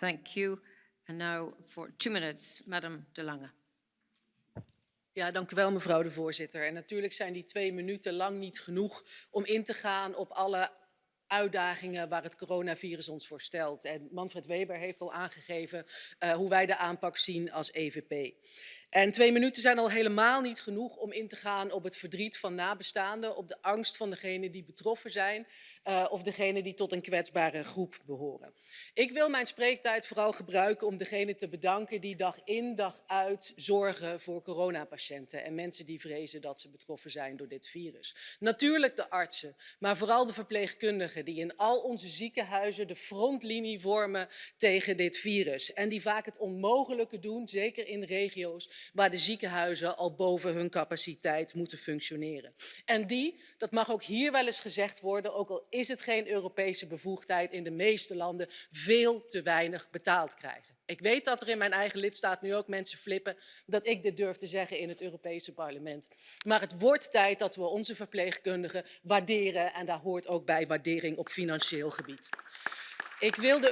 Thank you. And now for 2 minutes, Madame De Lange. Ja, dank u wel, mevrouw de voorzitter. En natuurlijk zijn die 2 minuten lang niet genoeg om in te gaan op alle uitdagingen waar het coronavirus ons voor stelt. En Manfred Weber heeft al aangegeven hoe wij de aanpak zien als EVP. En 2 minuten zijn al helemaal niet genoeg om in te gaan op het verdriet van nabestaanden, op de angst van degenen die betroffen zijn of degenen die tot een kwetsbare groep behoren. Ik wil mijn spreektijd vooral gebruiken om degenen te bedanken die dag in dag uit zorgen voor coronapatiënten en mensen die vrezen dat ze betroffen zijn door dit virus. Natuurlijk de artsen, maar vooral de verpleegkundigen die in al onze ziekenhuizen de frontlinie vormen tegen dit virus. En die vaak het onmogelijke doen, zeker in regio's waar de ziekenhuizen al boven hun capaciteit moeten functioneren. En die, dat mag ook hier wel eens gezegd worden, ook al is het geen Europese bevoegdheid, in de meeste landen veel te weinig betaald krijgen. Ik weet dat er in mijn eigen lidstaat nu ook mensen flippen dat ik dit durf te zeggen in het Europese parlement. Maar het wordt tijd dat we onze verpleegkundigen waarderen en daar hoort ook bij waardering op financieel gebied. Ik wil de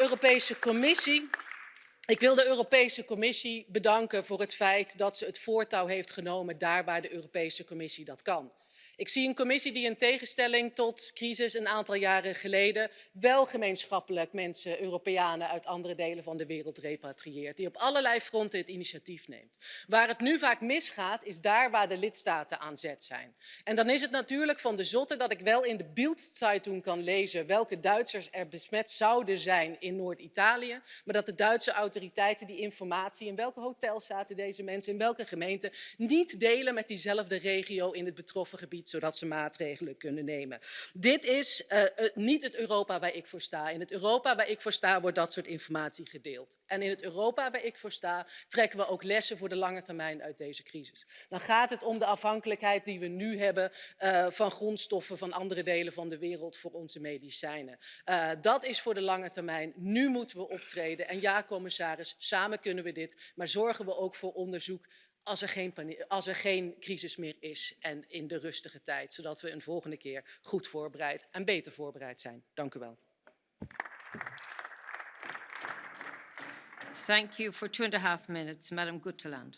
Europese Commissie bedanken voor het feit dat ze het voortouw heeft genomen daar waar de Europese Commissie dat kan. Ik zie een commissie die in tegenstelling tot crisis een aantal jaren geleden wel gemeenschappelijk mensen, Europeanen uit andere delen van de wereld repatrieert. Die op allerlei fronten het initiatief neemt. Waar het nu vaak misgaat is daar waar de lidstaten aan zet zijn. En dan is het natuurlijk van de zotte dat ik wel in de Bild-Zeitung kan lezen welke Duitsers er besmet zouden zijn in Noord-Italië. Maar dat de Duitse autoriteiten die informatie, in welke hotels zaten deze mensen, in welke gemeente, niet delen met diezelfde regio in het betroffen gebied, zodat ze maatregelen kunnen nemen. Dit is niet het Europa waar ik voor sta. In het Europa waar ik voor sta wordt dat soort informatie gedeeld. En in het Europa waar ik voor sta trekken we ook lessen voor de lange termijn uit deze crisis. Dan gaat het om de afhankelijkheid die we nu hebben van grondstoffen van andere delen van de wereld voor onze medicijnen. Dat is voor de lange termijn. Nu moeten we optreden. En ja, commissaris, samen kunnen we dit. Maar zorgen we ook voor onderzoek als er geen crisis meer is en in de rustige tijd, zodat we een volgende keer goed voorbereid en beter voorbereid zijn. Dank u wel. Thank you for 2.5 minutes, Madam Gutteland.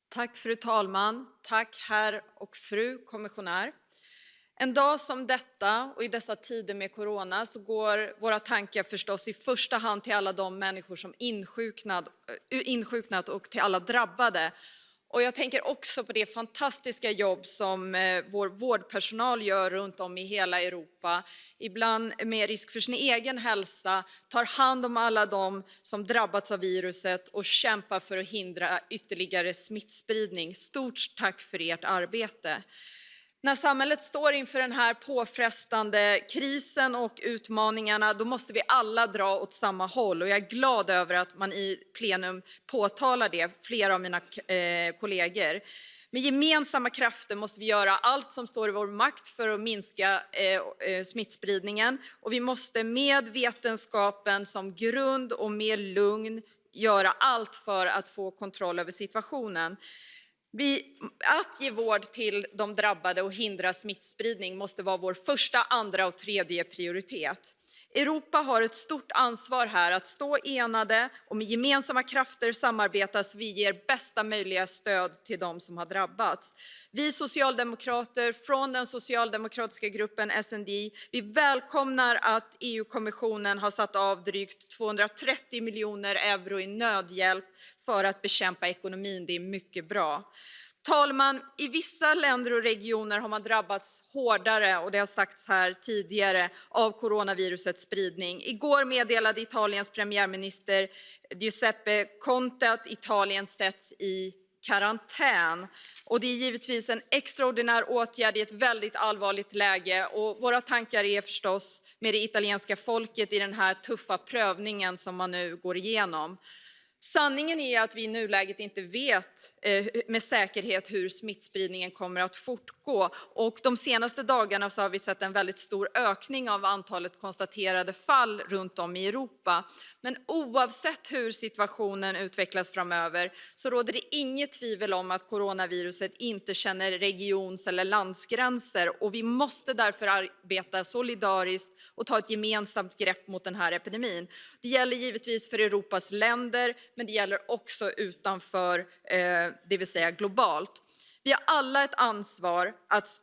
Tack fru talman, tack herr och fru kommissionär. En dag som detta och i dessa tider med corona så går våra tankar förstås i första hand till alla de människor som insjuknat och till alla drabbade. Och jag tänker också på det fantastiska jobb som vår vårdpersonal gör runt om i hela Europa. Ibland med risk för sin egen hälsa, tar hand om alla de som drabbats av viruset och kämpar för att hindra ytterligare smittspridning. Stort tack för ert arbete. När samhället står inför den här påfrestande krisen och utmaningarna, då måste vi alla dra åt samma håll. Och jag är glad över att man i plenum påtalar det, flera av mina kollegor. Med gemensamma krafter måste vi göra allt som står i vår makt för att minska smittspridningen. Och vi måste med vetenskapen som grund och med lugn göra allt för att få kontroll över situationen. Att ge vård till de drabbade och hindra smittspridning måste vara vår första, andra och tredje prioritet. Europa har ett stort ansvar här att stå enade och med gemensamma krafter samarbeta så vi ger bästa möjliga stöd till de som har drabbats. Vi socialdemokrater från den socialdemokratiska gruppen SND, vi välkomnar att EU-kommissionen har satt av drygt 230 miljoner euro i nödhjälp för att bekämpa ekonomin. Det är mycket bra. Talman, i vissa länder och regioner har man drabbats hårdare, och det har sagts här tidigare, av coronavirusets spridning. Igår meddelade Italiens premiärminister Giuseppe Conte att Italien sätts i karantän. Och det är givetvis en extraordinär åtgärd i ett väldigt allvarligt läge. Och våra tankar är förstås med det italienska folket i den här tuffa prövningen som man nu går igenom. Sanningen är att vi i nuläget inte vet med säkerhet hur smittspridningen kommer att fortgå. Och de senaste dagarna så har vi sett en väldigt stor ökning av antalet konstaterade fall runt om i Europa. Men oavsett hur situationen utvecklas framöver så råder det inget tvivel om att coronaviruset inte känner regions- eller landsgränser, och vi måste därför arbeta solidariskt och ta ett gemensamt grepp mot den här epidemin. Det gäller givetvis för Europas länder, men det gäller också utanför, det vill säga globalt. Vi har alla ett ansvar att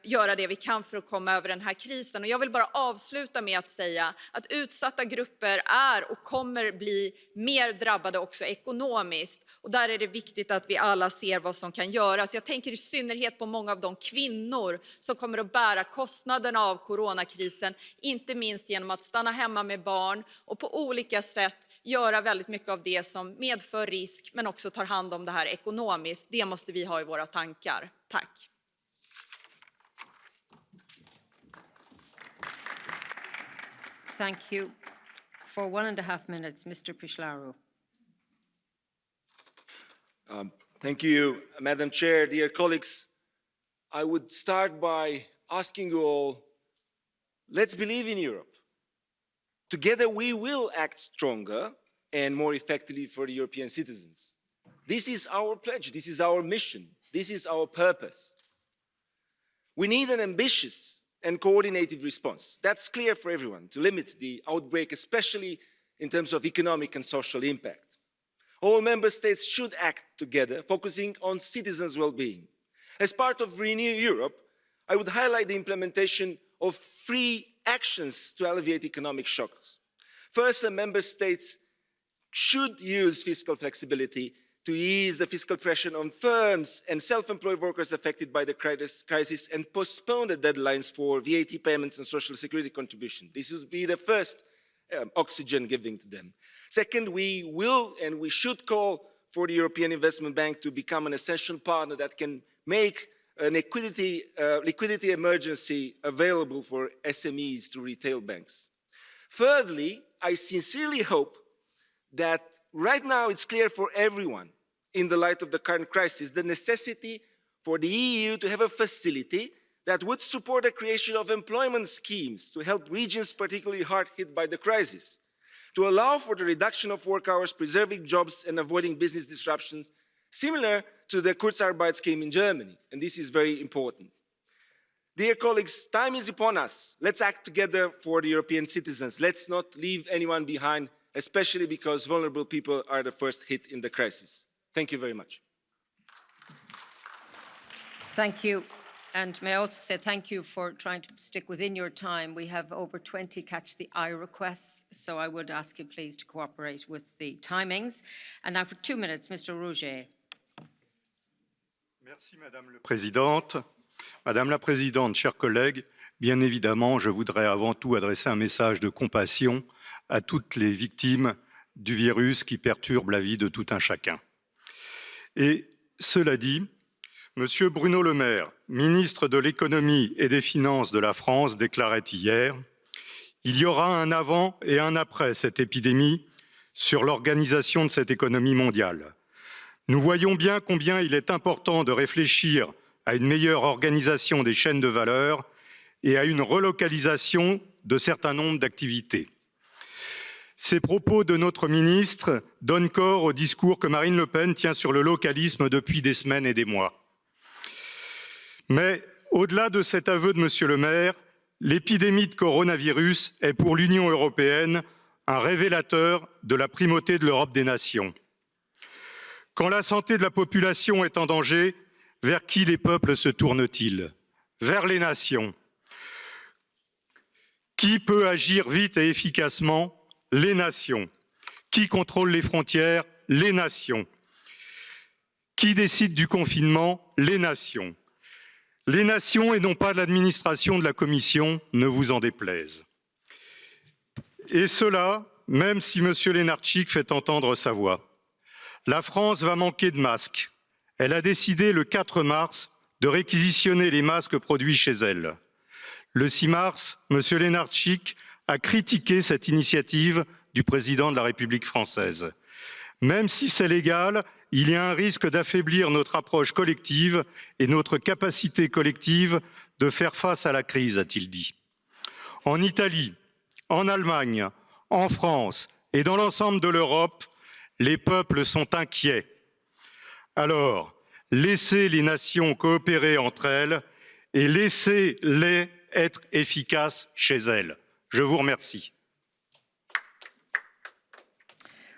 göra det vi kan för att komma över den här krisen. Och jag vill bara avsluta med att säga att utsatta grupper är och kommer bli mer drabbade också ekonomiskt. Och där är det viktigt att vi alla ser vad som kan göras. Jag tänker i synnerhet på många av de kvinnor som kommer att bära kostnaderna av coronakrisen, inte minst genom att stanna hemma med barn och på olika sätt göra väldigt mycket av det som medför risk, men också tar hand om det här ekonomiskt. Det måste vi ha i våra tankar. Tack. Thank you. For 1.5 minutes, Mr. Pishlaru. Thank you, Madam Chair. Dear colleagues, I would start by asking you all, let's believe in Europe. Together we will act stronger and more effectively for the European citizens. This is our pledge, this is our mission, this is our purpose. We need an ambitious and coordinated response. That's clear for everyone, to limit the outbreak, especially in terms of economic and social impact. All member states should act together, focusing on citizens' well-being. As part of Renew Europe, I would highlight the implementation of 3 actions to alleviate economic shocks. First, the member states should use fiscal flexibility to ease the fiscal pressure on firms and self-employed workers affected by the crisis and postpone the deadlines for VAT payments and social security contribution. This would be the first oxygen giving to them. Second, we will and we should call for the European Investment Bank to become an essential partner that can make a liquidity emergency available for SMEs to retail banks. Thirdly, I sincerely hope that right now it's clear for everyone, in the light of the current crisis, the necessity for the EU to have a facility that would support the creation of employment schemes to help regions particularly hard hit by the crisis, to allow for the reduction of work hours, preserving jobs and avoiding business disruptions, similar to the Kurzarbeit scheme in Germany, and this is very important. Dear colleagues, time is upon us. Let's act together for the European citizens. Let's not leave anyone behind, especially because vulnerable people are the first hit in the crisis. Thank you very much. Thank you. And may I also say thank you for trying to stick within your time. We have over 20 catch the eye requests, so I would ask you please to cooperate with the timings. And now for 2 minutes, Mr. Rouget. Merci, Madame la Présidente. Madame la Présidente, chers collègues, bien évidemment, je voudrais avant tout adresser un message de compassion à toutes les victimes du virus qui perturbe la vie de tout un chacun. Et cela dit, Monsieur Bruno Le Maire, ministre de l'économie et des finances de la France, déclarait hier « Il y aura un avant et un après cette épidémie sur l'organisation de cette économie mondiale. Nous voyons bien combien il est important de réfléchir à une meilleure organisation des chaînes de valeur et à une relocalisation de certains nombres d'activités. » Ces propos de notre ministre donnent corps au discours que Marine Le Pen tient sur le localisme depuis des semaines et des mois. Mais au-delà de cet aveu de Monsieur le maire, l'épidémie de coronavirus est pour l'Union européenne un révélateur de la primauté de l'Europe des nations. Quand la santé de la population est en danger, vers qui les peuples se tournent-ils? Vers les nations. Qui peut agir vite et efficacement? Les nations. Qui contrôle les frontières? Les nations. Qui décide du confinement? Les nations. Les nations et non pas l'administration de la Commission, ne vous en déplaise. Et cela, même si M. Lenarčič fait entendre sa voix. La France va manquer de masques. Elle a décidé le 4 mars de réquisitionner les masques produits chez elle. Le 6 mars, M. Lenarčič a critiqué cette initiative du président de la République française. Même si c'est légal, il y a un risque d'affaiblir notre approche collective et notre capacité collective de faire face à la crise, a-t-il dit. En Italie, en Allemagne, En France et dans l'ensemble de l'Europe, les peuples sont inquiets. Alors, laissez les nations coopérer entre elles et laissez-les être efficaces chez elles. Je vous remercie.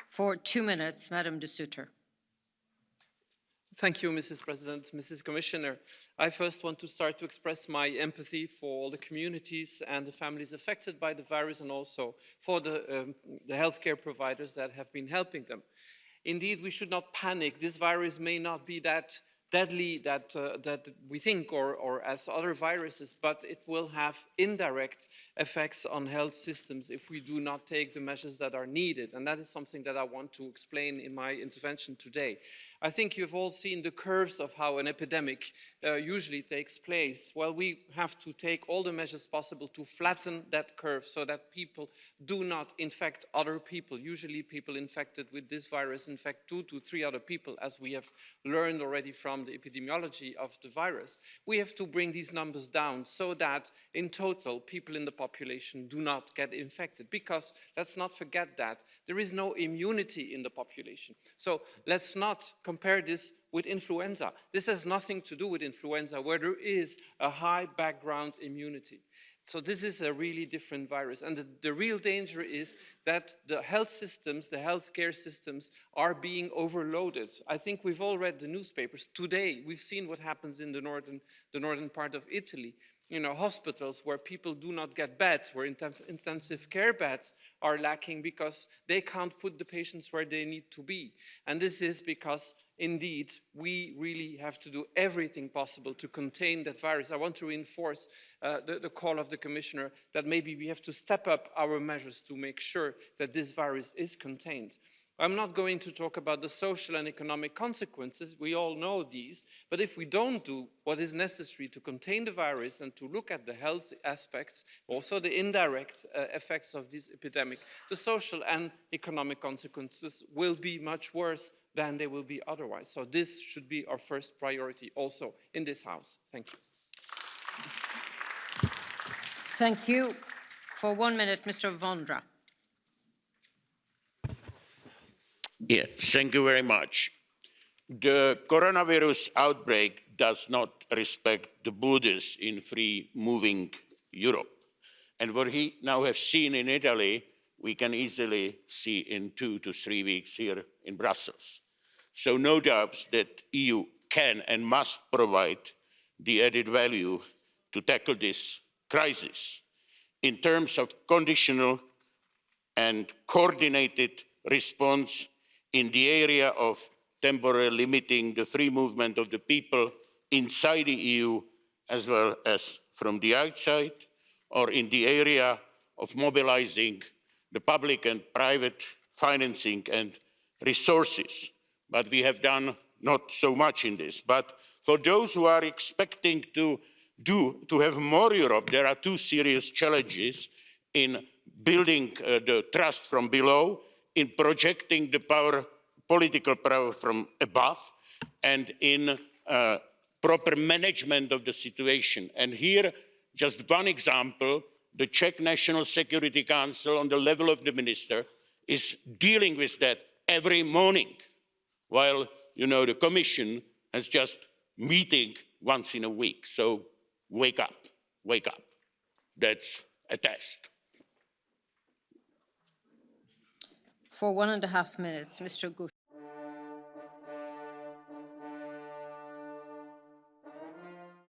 For 2 minutes, Madame de Sutter. Thank you, Mrs. President, Mrs. Commissioner. I first want to start to express my empathy for all the communities and the families affected by the virus, and also for the healthcare providers that have been helping them. Indeed, we should not panic. This virus may not be that deadly that we think, or as other viruses, but it will have indirect effects on health systems if we do not take the measures that are needed. And that is something that I want to explain in my intervention today. I think you've all seen the curves of how an epidemic usually takes place. Well, we have to take all the measures possible to flatten that curve so that people do not infect other people. Usually people infected with this virus infect 2 to 3 other people, as we have learned already from the epidemiology of the virus. We have to bring these numbers down so that in total people in the population do not get infected, because let's not forget that there is no immunity in the population. So let's not compare this with influenza. This has nothing to do with influenza, where there is a high background immunity. So this is a really different virus. And the real danger is that the health systems, the healthcare systems, are being overloaded. I think we've all read the newspapers. Today, we've seen what happens in the northern part of Italy. You know, hospitals where people do not get beds, where intensive care beds are lacking because they can't put the patients where they need to be. And this is because, indeed, we really have to do everything possible to contain that virus. I want to reinforce the call of the Commissioner that maybe we have to step up our measures to make sure that this virus is contained. I'm not going to talk about the social and economic consequences. We all know these. But if we don't do what is necessary to contain the virus and to look at the health aspects, also the indirect effects of this epidemic, the social and economic consequences will be much worse than they will be otherwise. So this should be our first priority also in this House. Thank you. Thank you. For 1 minute, Mr. Vondra. Yeah, thank you very much. The coronavirus outbreak does not respect the borders in free-moving Europe. And what we now have seen in Italy, we can easily see in 2 to 3 weeks here in Brussels. So no doubts that EU can and must provide the added value to tackle this crisis in terms of conditional and coordinated response in the area of temporarily limiting the free movement of the people inside the EU as well as from the outside, or in the area of mobilizing the public and private financing and resources. But we have done not so much in this. But for those who are expecting to have more Europe, there are 2 serious challenges in building the trust from below, in projecting the political power from above, and in proper management of the situation. And here, just one example, the Czech National Security Council on the level of the minister is dealing with that every morning, while, you know, the Commission has just meeting once in a week. So wake up, wake up. That's a test. For 1.5 minutes, Mr. Gush.